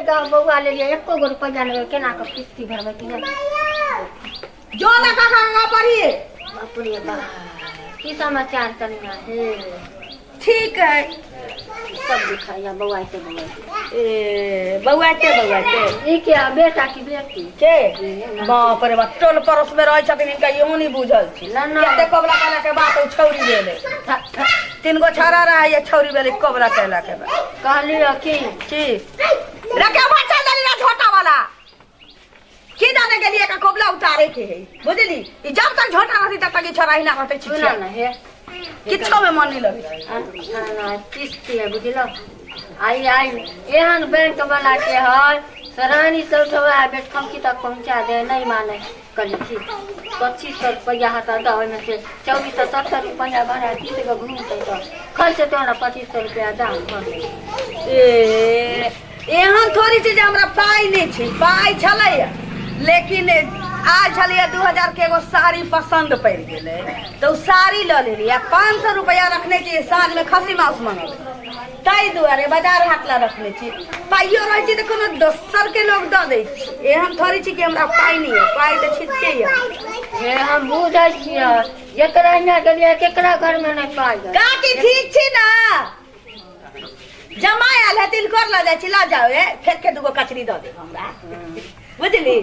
गाँव बउआ ले लिया एको गो रुपया लेवे केना के किस्ती भरबे कि जो ना का पढ़िए अपने बा की समाचार तनिया है ठीक है सब दिखाया बउआते बउआते ई क्या बेटा की बेटी के बाप रे बाप टोल परोस में रह छथिन इनका यूं नहीं बुझल छी ना ना कते कोबला कहला के बात उ छौरी गेले 3 गो छारा रहा ये छौरी बेले कोबला कहला के बात कहली की रखे बच्चा दली ना छोटा वाला की जाने के लिए का कोबला उतारे के है बुझली ई जब तक छोटा रहती तब तक ई छोरा ही ना रहते छी सुना ना है किछो में मन नहीं लगे ना किस्ती है बुझलो आई एहन बैंक वाला के है सरानी सब ठवा बैठम की तक पहुंचा दे नहीं माने कल की 2500 रुपया हटा दो में से 2470 रुपया भरा 30 गो घूमते तो खर्च तो ना 2500 रुपया दाम भर एहन थोड़ी चीज हमरा पाई नहीं छी पाई छले लेकिन आज छलिए 2000 के एगो साड़ी पसंद पड़ गेले तो साड़ी ल लेली 500 रुपया रखने छी साँझ में खसी मांस मंगल ताई दुआरे बाजार हाट ला रखने छी पाइयो रह छी त कोनो दोसर के लोग द दे छी एहन थोड़ी छी कि हमरा पाई नहीं है पाई त छिटके है हम बुझै छियै जेकरा ना गेलिए केकरा घर में नहीं पाई काकी ठीक छी ना जमाई आल है तिलकोर ला जाय छी ला जाओ फेंक के दुगो कचरी द दे हमरा बुझली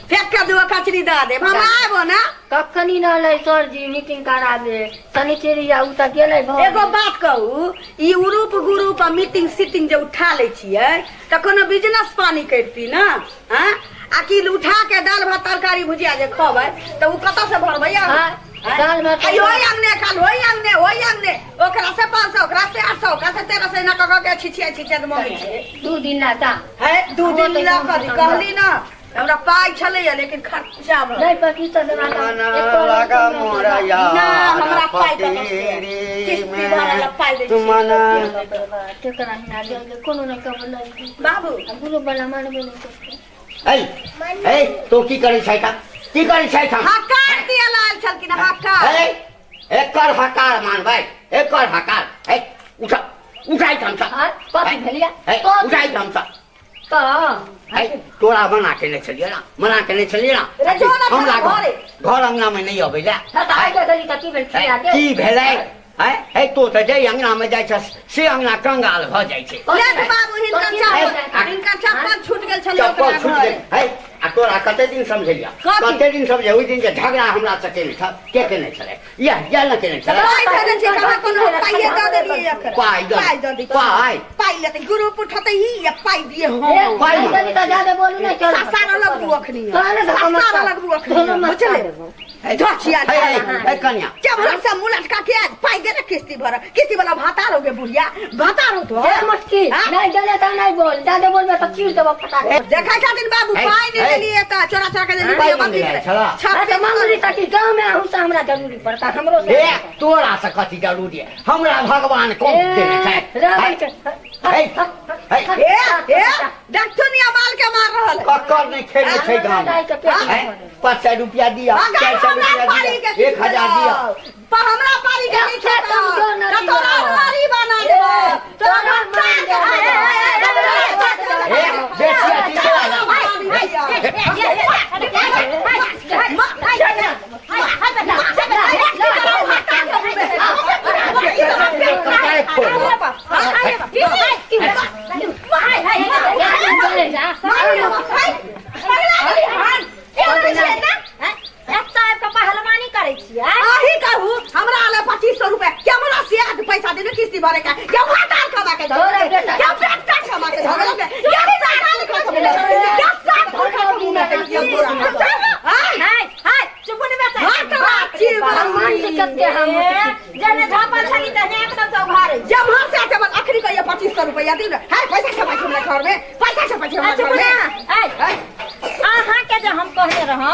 फेंक के दुगो कचरी द दे हम आबो ना कखनी न ले सर जी मीटिंग कराबे शनिचरिया उ त गेलै एगो बात कहू ई उरूप गुरूप मीटिंग सीटिंग जे उठा ले छियै त कोनो बिजनेस पानी करती ना हां आकि उठा के दाल भात तरकारी भुजिया जे खबै त उ कत से भरबै दाल भात होई अंगने ओकरा से 500 ओकरा से 800 ओकरा से 1300 ना कक के छिछिया मम्मी 2 दिन लाता है 2 दिन ला कहली ना हमरा पाई छले लेकिन खर्चा नहीं पकीता देना लगा मोरा यार ना हमरा पाई किस्ती वाला पाई दे तुमना केकरा ना दे कोनो न कबल बाबू गुरु वाला मानबे नहीं ए तो की करे छै का की करे छै था हकार दिया लाल छल कि ना हकार एकर हकार मान भाई एकर हकार ए उठाई हमसा कथि भेलिया उठाई हमसा तो तोरा मना के नहीं चलिए ना हमरा घर अंगना में नहीं अबे की भेलै है तो जय अंगना में जाय छ से अंगना कंगाल भ जाय छै बाबू हिनका चप्पल छूट गेल छल चप्पल छूट गेल है आ तोरा कते दिन समझलिया कते दिन समझे ओइ दिन के झगड़ा हमरा से केने छ के केने छले या न केने छले पाई लेते ग्रुप उठते ही या पाई दिए हो पाई तो ज्यादा बोलू नहीं चल सारा लगबू अखनी सारा लगबू अखनी बुझले धोचिया कन्या क्या भला सब मुलट का के पाई दे किस्ती भरा किस्ती वाला भातार हो गे बुढ़िया भातार हो तो मस्ती नहीं जले तो नहीं बोल ज्यादा बोलबे तो चीर देबो फटा देखा खातिर बाबू पाई नहीं लिए त चोरा के ले बंदी छत मांगली तक गांव में हम से हमरा जरूरी पड़ता हमरो से तोरा से कथि जरूरी है हमरा भगवान को देने छै दुनिया माल के मार रहल कक्कर नहीं खेले छै गांव 500 रुपया दिया 400 रुपया दिया 1000 दिया हमरा पारी के नहीं खाता तोरा मारी बना दे तोरा बेसिया पहलवानी करे छियै आही कहू हमरा ले 2500 रुपया केमरा से आज पैसा देने किस्ती भरे का क्या भातार खबा के क्या पेट का खबा के क्या साल का क्या साल का हाय चुप नहीं बैठा हां की मान दिक्कत के हम जने झापल छली त एकदम तो घर जब हम से आके आखिरी का ये 2500 रुपया दी ना हाय पैसा छपा हमरा घर में पैसा छपा हमरा घर में आहा के जे हम कहले रह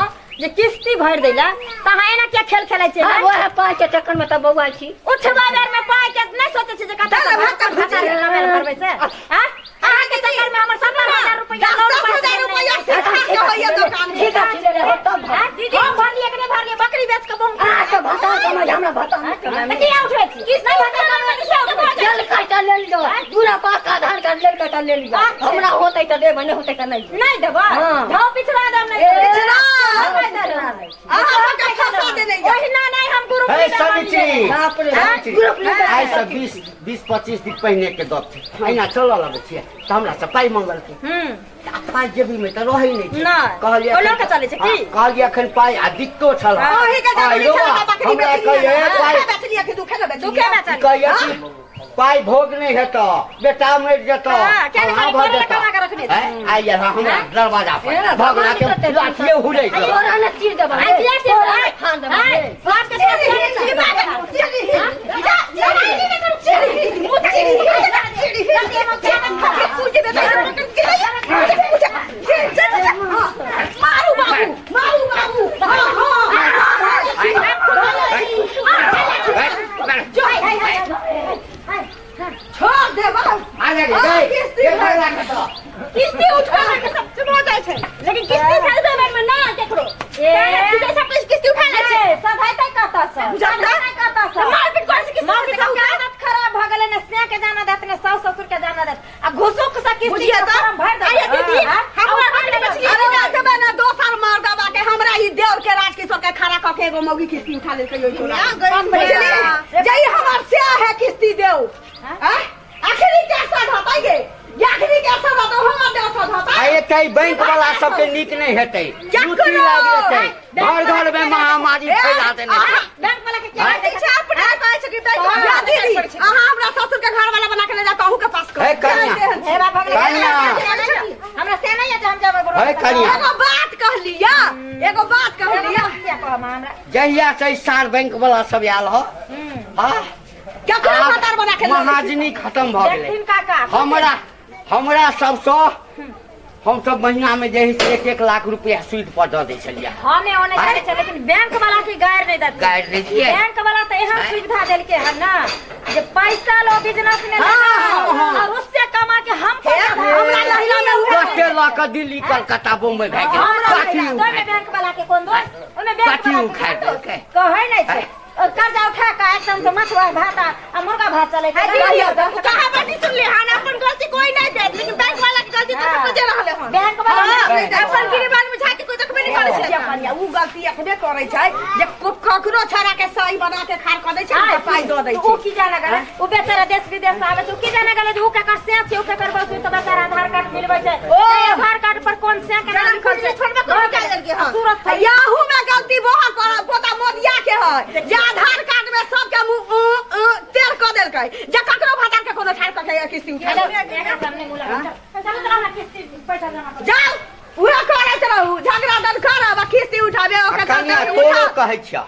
जे किस्ती भर देला तहां एना क्या खेल खेलै छै वो है 5 के चक्कर में त बउआ छी उठवा बेर में पाई के नहीं सोचे छै जे कता भरबै से हां आहा के चक्कर में हमर 70,000 रुपया 10,000 रुपया से खा होइए दुकान ठीक है ले हो तब दीदी हम भरलिए के नहीं भरलिए बकरी बेच के बम तो भता समझ हमरा भता क्या उठै छी किस नहीं भता किस उठै जल काटा ले लो पूरा पाका धान काट ले तो ले लिया हमरा होतै त देब नहीं होतै त नहीं देब भाव पिछड़ा दम नहीं पिछड़ा आहा का फसा दे नहीं ओहिना नहीं हम ग्रुप है समिति बाप रे आइ से 20-25 दिन पहले के गप छै अहिना चलऽ लगै छियै त हमरा से पाइ मंगल के पाइ जेबी में त रहै नहि छै कहलियै ओ लोग चलै छै की कहलियै एखन पाइ आ दिक्तो छल ओही के जरूरी छल हमरा कहिए पाइ बेचलिए कि दुखे में चल कहिए पाइ भोग नहीं हेत बेटा मर जत क्या नहीं भोग लगा के रखने आई हमरा दरवाजा पर भगना के लाठिए हुलै छै और न चीर देब आई दिया से खान देब बात के मारू बाबू छोड़ दे बाबू किस्ती उठा के सब चुरा जाय छै लेकिन किस्ती खरीदे में ना केकरो सब किस्ती उठा ले छै सब है तक कहता सब मारपीट कर से किस्ती आदत खराब भ गेले ने स्नेह के जाना देत ने सास ससुर के जाना देत आ घुसो के किस्ती फॉर्म भर दे अरे दीदी हमरा बात बचली अरे ना देबे ना दोसर मार दबा के हमरा ई देवर के राज किशोर के खड़ा क के एगो मौगी किस्ती उठा ले के यो छोड़ा जई हमर से है किस्ती देऊ आखिरी कैसा धताई गे आखिरी कैसा धतो हमर देवता धता आए कई बैंक वाला सबके नीक नहीं हेतै लूटी लाग जेतै घर में महामारी फैला देने बैंक वाला के क्या छै अपने कहै छै कि बैंक वाला दीदी अहाँ हमरा ससुर के घर वाला बना के ले जा कहू के पास कर है कन्या हेरा भगले कन्या हमरा से नहीं है हम जब है कन्या एगो बात कहलिया क्या कह हमरा जहिया से सार बैंक वाला सब आयल हो हां केकरो खतर बना के महाजनी खत्म भ गेलै देखथिन काका हमरा सबसँ हम सब महीना में जे 1 लाख रुपया सूद पर दे दै छलियै हमें ओने जाय छै लेकिन बैंक वाला की गायर नहीं देत गायर दै छियै बैंक वाला तो एहन सुविधा देलके है ना जे पैसा लो बिजनेस में और उससे कमा के हमको हमरा लहिला में कते लाख दिल्ली कलकत्ता बम्बई भाग गेल बैंक वाला के कौन दोस्त ओने बैंक कथी वाला उखाड़ देलकै कहै नहीं छै कर्जा उठा के एकदम से मछुआ भात आ मुर्गा भात चले कहां बाटी सुन ले हां अपन गलती कोई नहीं दे लेकिन बैंक वाला के गलती तो सब दे रहले हन बैंक वाला अपन गिरबान में झाके कोई देखबे नहीं करे छै उ गलती एखने करे छै जे ककरो छाड़ा के सही बना के खार क दै छै पाई द दै छै उ की जाना गले उ बेचारा देश विदेश से आवे छै उ की जाना गले उ के से छै उ के करबो तो बेचारा आधार कार्ड मिलबै छै आधार कार्ड पर कोन से के नाम लिखल छै छोड़बे कोन के देलके हां याहू में गलती बहुत पोता मोदिया के है आधार कार्ड में सब के तेर क देलकै जे ककरो भातार के कोनो छाड़ क के किस्ती उठा सामने मुला चलो ना किस्ती पैसा जमा कर जाओ उहे करे रहू झगड़ा दल करब किस्ती उठाबे ओके कन्या तोरो कहै छियै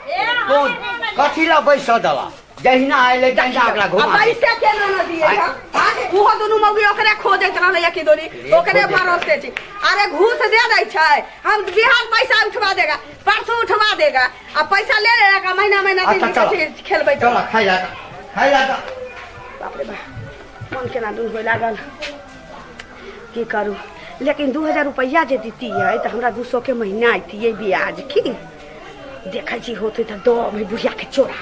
कोन कथी ला बैसा दला जहिना आइले तहिना ओकरा घुमा पैसा केना न दिए उहो दुनु मौगी ओकरे खोजैत रहले या कि दोनी ओकरे भरोसे छी अरे घूस दे दै छै हम बिहार पैसा उठवा देगा परसों उठवा देगा आ पैसा ले लेगा महीना दिन खेलबै चल खाइ जा बाप रे बा मन केना दुन होय लागल की करू लेकिन 2000 रुपया जे दीती है तो हमरा 200 के महीना आती है ब्याज की देखै छी होते त दो में बुढ़िया के चोरा